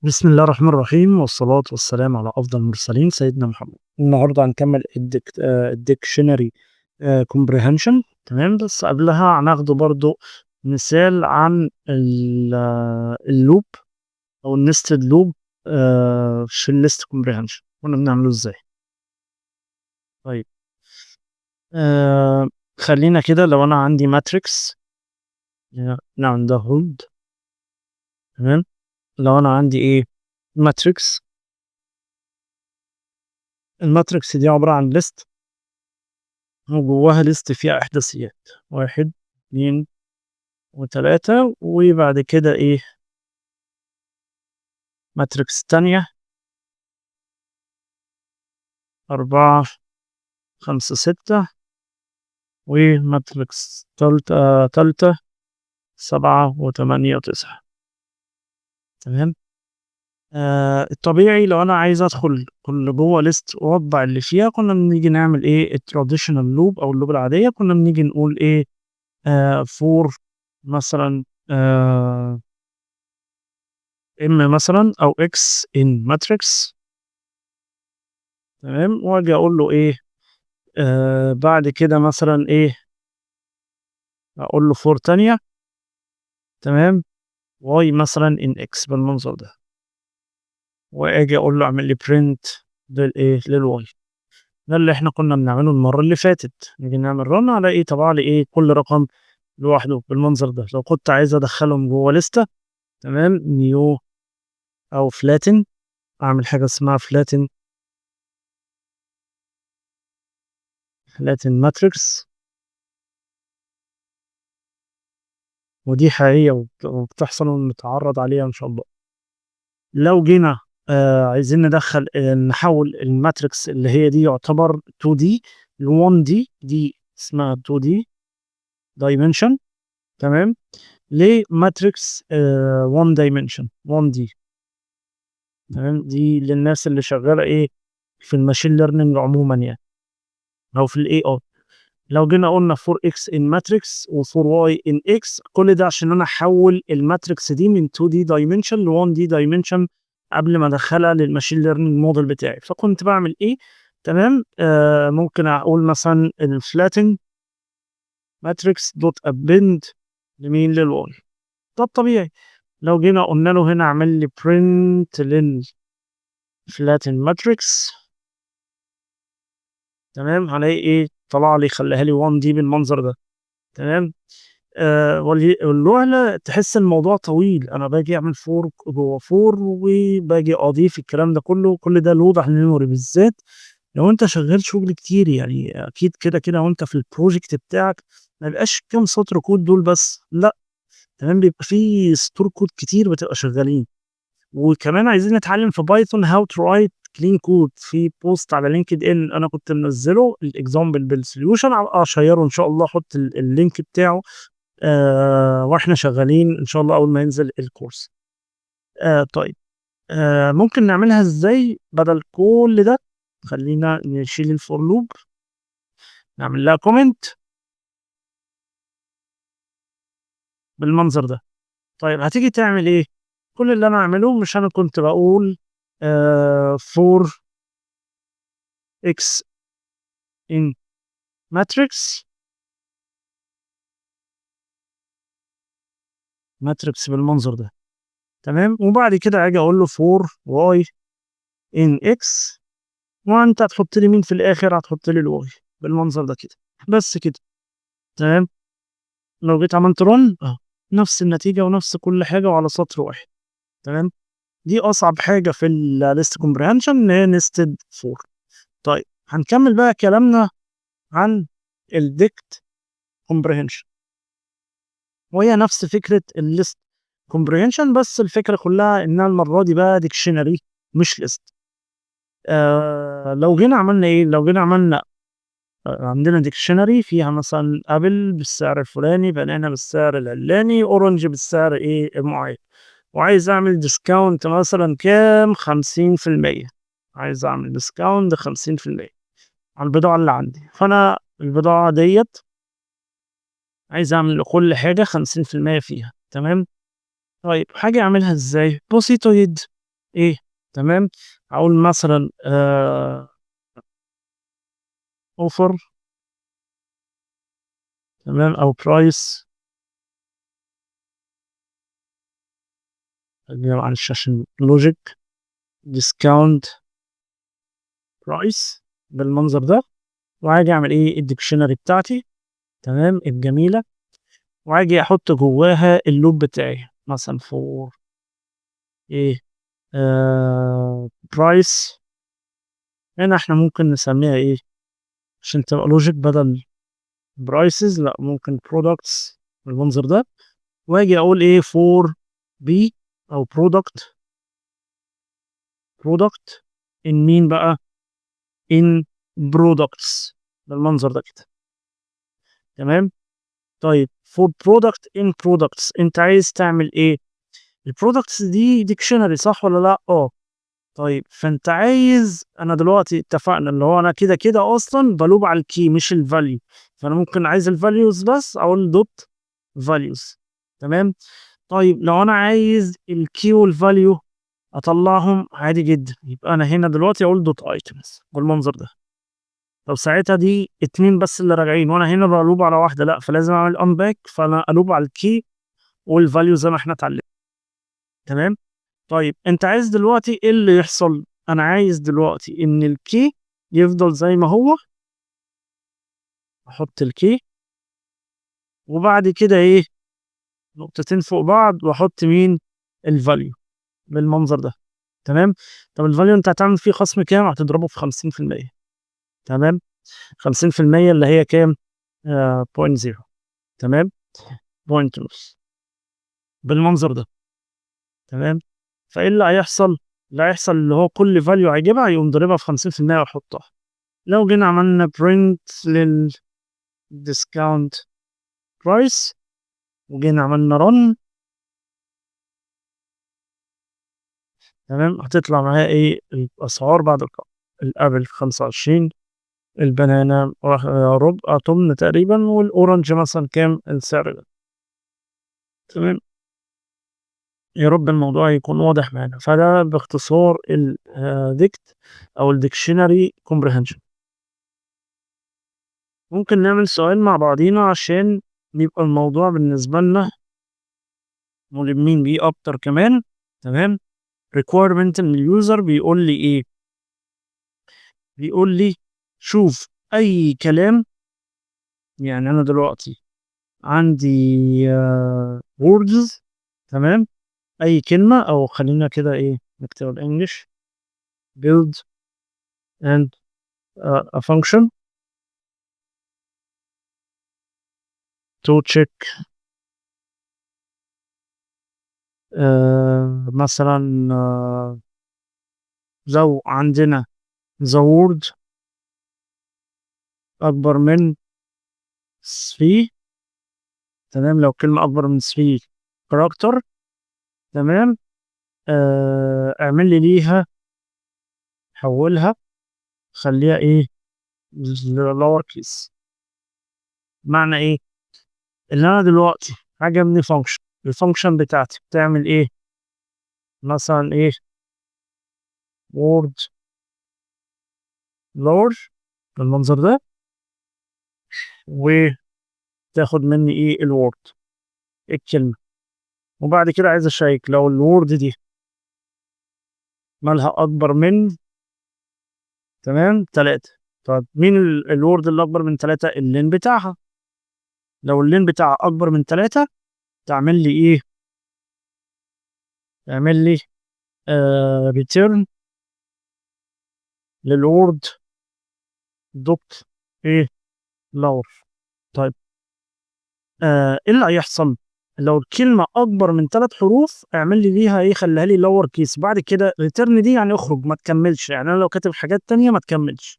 بسم الله الرحمن الرحيم والصلاة والسلام على أفضل المرسلين سيدنا محمد. النهارده هنكمل الديكشنري comprehension. تمام، بس قبلها هناخده برضو مثال عن اللوب أو النستد لوب في الليست comprehension كنا بنعمله ازاي. طيب، آه خلينا كده لو أنا عندي ماتريكس نعم ده هولد. تمام، لو أنا عندي إيه ماتريكس، الماتريكس دي عبارة عن ليست وجواها ليست فيها إحداثيات 1 2 و3، وبعد كده إيه ماتريكس تانية 4 5 6، وماتريكس تالتة 7 و8 و9. تمام. الطبيعي لو أنا عايز أدخل كل جوه ليست وأطبع اللي فيها كنا بنيجي نعمل إيه التراديشنال لوب أو اللوب العادية، كنا بنيجي نقول إيه فور مثلا ام مثلا او اكس ان ماتريكس. تمام، واجي اقول له ايه بعد كده مثلا ايه اقول له فور تانية. تمام، واي مثلا ان اكس بالمنظر ده، واجي اقول له اعمل لي برنت للايه للواي. ده اللي احنا كنا بنعمله المره اللي فاتت، نيجي نعمل رن على ايه طبعا لي ايه كل رقم لوحده بالمنظر ده. لو كنت عايز ادخلهم جوه لستة، تمام، نيو او فلاتن، اعمل حاجه اسمها فلاتن ماتريكس، ودي حقيقيه وبتحصل ونتعرض عليها ان شاء الله. لو جينا عايزين ندخل نحول الماتريكس اللي هي دي يعتبر 2D ل 1D، دي اسمها 2D dimension. تمام، لماتريكس 1 dimension 1D. تمام، دي للناس اللي شغاله ايه في الماشين ليرنينج عموما يعني، او في الاي اي. لو جينا قلنا 4x in matrix و 4y in x، كل ده عشان انا احول الماتريكس دي من 2D dimension ل 1D dimension قبل ما ادخلها للماشين ليرنينج موديل بتاعي. فكنت بعمل ايه؟ تمام، ممكن اقول مثلا الفلاتن ماتريكس دوت ابند لمين للواي. ده الطبيعي. لو جينا قلنا له هنا اعمل لي برنت للفلاتن ماتريكس، تمام، هلاقي ايه طلع لي خليها لي 1D بالمنظر ده. تمام. والوهلة تحس الموضوع طويل، انا باجي اعمل فور جوه فور وباجي اضيف الكلام ده كله، كل ده لود على الميموري بالذات. لو انت شغال شغل كتير يعني اكيد كده كده وانت في البروجكت بتاعك ما بيبقاش كام سطر كود دول بس، لا، تمام، بيبقى في سطور كود كتير بتبقى شغالين. وكمان عايزين نتعلم في بايثون هاو تو رايت كلين كود. في بوست على لينكد ان انا كنت منزله الاكزامبل بالسوليوشن، اشيره ان شاء الله، احط اللينك بتاعه واحنا شغالين ان شاء الله اول ما ينزل الكورس. طيب، ممكن نعملها ازاي بدل كل ده؟ خلينا نشيل الفور لوب، نعمل لها كومنت بالمنظر ده. طيب هتيجي تعمل ايه؟ كل اللي انا اعمله، مش انا كنت بقول فور اكس ان ماتريكس، ماتريكس بالمنظر ده. تمام، وبعد كده اجي اقول له فور واي ان اكس، وانت هتحط لي مين في الاخر؟ هتحط لي الواي بالمنظر ده كده، بس كده. تمام، لو جيت عملت رن نفس النتيجة ونفس كل حاجة وعلى سطر واحد. تمام، دي أصعب حاجة في الليست كومبريهنشن إن هي نستد فور. طيب هنكمل بقى كلامنا عن الديكت كومبريهنشن، وهي نفس فكرة الليست كومبريهنشن، بس الفكرة كلها إنها المرة دي بقى ديكشنري مش ليست. لو جينا عملنا إيه؟ لو جينا عملنا عندنا ديكشنري فيها مثلا ابل بالسعر الفلاني، بنانا بالسعر العلاني، اورنج بالسعر ايه معين، وعايز اعمل ديسكاونت مثلا كام 50%، عايز اعمل ديسكاونت 50% على البضاعة اللي عندي. فانا البضاعة ديت عايز اعمل لكل حاجة 50% فيها. تمام. طيب حاجة اعملها ازاي؟ بسيطة جدا. ايه. تمام. اقول مثلا اوفر. تمام، او برايس. معلش عشان لوجيك. ديسكاونت برايس بالمنظر ده. وهاجي اعمل ايه الديكشنري بتاعتي. تمام الجميله. وهاجي احط جواها اللوب بتاعي مثلا فور ايه برايس. هنا احنا ممكن نسميها ايه عشان تبقى لوجيك، بدل برايسز لا ممكن برودكتس بالمنظر ده. واجي اقول ايه فور بي، او برودكت ان مين بقى ان برودكتس بالمنظر ده كده. تمام. طيب فور برودكت ان برودكتس انت عايز تعمل ايه؟ البرودكتس دي ديكشنري صح ولا لا؟ اه. طيب فانت عايز، انا دلوقتي اتفقنا اللي هو انا كده كده اصلا بلوب على الكي مش الفاليو. فانا ممكن عايز الفاليوز بس اقول دوت فاليوز. تمام. طيب لو انا عايز الكي والفاليو اطلعهم عادي جدا، يبقى انا هنا دلوقتي اقول دوت ايتمز بالمنظر ده. طب ساعتها دي اتنين بس اللي راجعين وانا هنا بقلوب على واحده، لا فلازم اعمل انباك، فانا الوب على الكي والفاليو زي ما احنا اتعلمنا. تمام. طيب انت عايز دلوقتي ايه اللي يحصل؟ انا عايز دلوقتي ان الكي يفضل زي ما هو. احط الكي وبعد كده ايه نقطتين فوق بعض واحط مين الفاليو بالمنظر ده. تمام. طب الفاليو انت هتعمل فيه خصم كام؟ هتضربه في 50%. تمام. 50% اللي هي كام؟ بوينت زيرو. تمام. بوينت نص بالمنظر ده. تمام. فايه اللي هيحصل؟ اللي هيحصل اللي هو كل فاليو هيجيبها يقوم ضاربها في 50% ويحطها. لو جينا عملنا برنت للديسكاونت برايس وجينا عملنا رن، تمام هتطلع معايا ايه الاسعار بعد القطع. الابل 25، البنانا ربع طن تقريبا، والاورنج مثلا كام السعر ده. تمام. يا رب الموضوع يكون واضح معنا. فده باختصار الديكت او الديكشنري كومبريهنشن. ممكن نعمل سؤال مع بعضينا عشان يبقى الموضوع بالنسبة لنا ملمين بيه اكتر كمان. تمام. requirement من اليوزر بيقول لي ايه؟ بيقول لي شوف اي كلام. يعني انا دلوقتي عندي words. تمام. اي كلمة، او خلينا كده ايه نكتب الانجليش build and a function to check مثلا لو عندنا the word اكبر من 3. تمام. لو كلمة اكبر من 3 كاركتر. تمام. اعمل لي ليها، حولها، خليها ايه lower case. معنى ايه؟ اللي انا دلوقتي عجبني فانكشن، الفانكشن بتاعتي بتعمل ايه؟ مثلا ايه word lower بالمنظر ده، وتاخد مني ايه الوورد الكلمة. وبعد كده عايز اشيك لو الوورد دي مالها اكبر من، تمام 3. طب مين الوورد اللي اكبر من 3؟ اللين بتاعها. لو اللين بتاعها اكبر من 3 تعمل لي ايه؟ تعمل لي ريتيرن للوورد دوت ايه لور. طيب ايه اللي هيحصل لو الكلمة أكبر من 3 حروف؟ اعمل لي ليها إيه؟ خليها لي لور كيس. بعد كده ريتيرن دي يعني اخرج ما تكملش، يعني أنا لو كاتب حاجات تانية ما تكملش.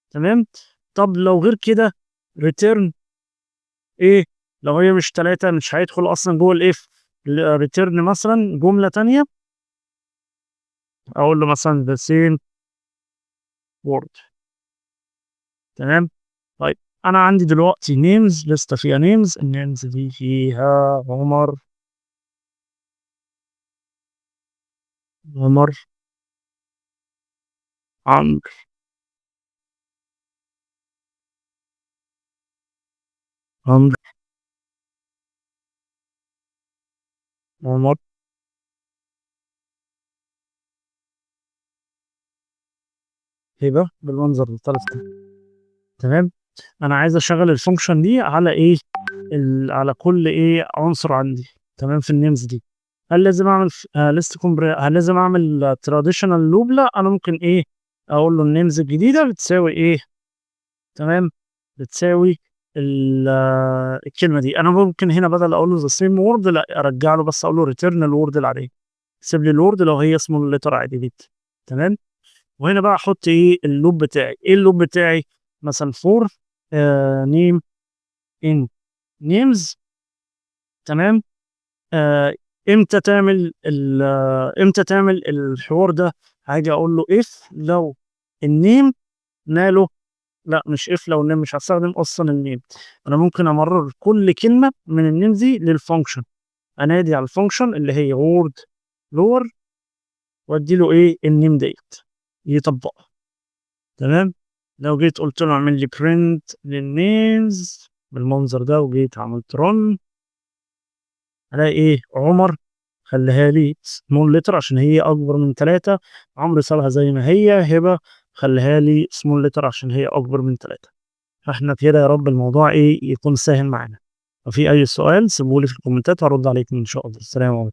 تمام. طب لو غير كده ريتيرن إيه؟ لو هي مش 3 مش هيدخل أصلا جوه الإف. ريتيرن مثلا جملة تانية، أقول له مثلا the same word. تمام. طيب أنا عندي دلوقتي names، لسه فيها names. النيمز دي فيها عمر. عمر عمرو، عمرو، عمر. هبة بالمنظر ده تمام. انا عايز اشغل الفانكشن دي على ايه؟ على كل ايه عنصر عندي. تمام في النيمز دي. هل لازم اعمل هل لازم اعمل تراديشنال لوب؟ لا، انا ممكن ايه اقول له النيمز الجديده بتساوي ايه. تمام. بتساوي الكلمه دي. انا ممكن هنا بدل اقول له ذا سيم وورد، لا ارجع له بس اقول له ريتيرن الوورد العاديه. سيب لي الوورد لو هي اسمه الليتر عادي دي. تمام. وهنا بقى احط ايه اللوب بتاعي. ايه اللوب بتاعي؟ مثلا فور نيم ان نيمز. تمام. آه امتى تعمل امتى تعمل الحوار ده؟ هاجي اقول له اف لو النيم ماله. لا، مش اف لو النيم، مش هستخدم اصلا النيم. انا ممكن امرر كل كلمه من النيم دي للفانكشن. انادي على الفانكشن اللي هي وورد لور، وادي له ايه النيم ديت يطبقها. تمام. لو جيت قلت له اعمل لي برنت للنيمز بالمنظر ده، وجيت عملت رن، الاقي ايه عمر خليها لي سمول لتر عشان هي اكبر من 3. عمرو سابها زي ما هي. هبه خليها لي سمول لتر عشان هي اكبر من 3. فاحنا كده يا رب الموضوع ايه يكون سهل معانا. لو في اي سؤال سيبولي في الكومنتات هرد عليكم ان شاء الله. السلام عليكم.